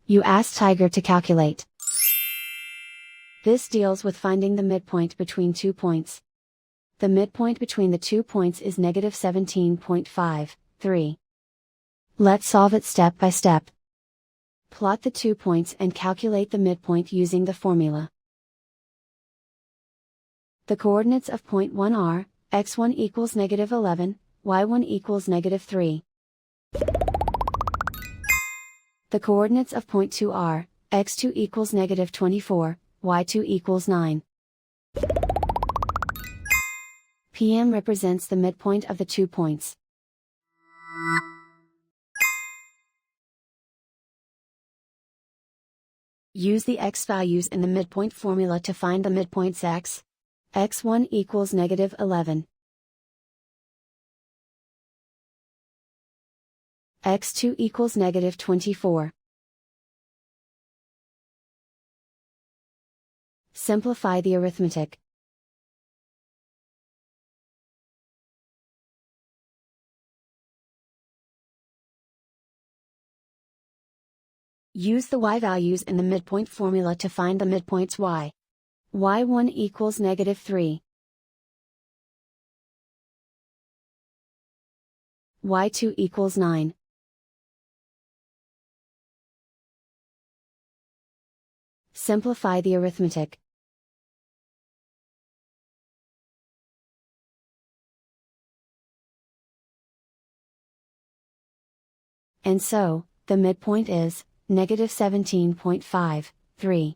You ask Tiger to calculate. This deals with finding the midpoint between 2 points. The midpoint between the 2 points is negative 17.53. Let's solve it step by step. Plot the 2 points and calculate the midpoint using the formula. The coordinates of point 1 are, x1 equals negative 11, y1 equals negative 3. The coordinates of point 2 are, x2 equals negative 24, y2 equals 9. PM represents the midpoint of the 2 points. Use the x values in the midpoint formula to find the midpoints x. x1 equals negative 11. x2 equals negative 24. Simplify the arithmetic. Use the y values in the midpoint formula to find the midpoints y. y1 equals negative 3. y2 equals 9. Simplify the arithmetic. And so, the midpoint is negative 17.53.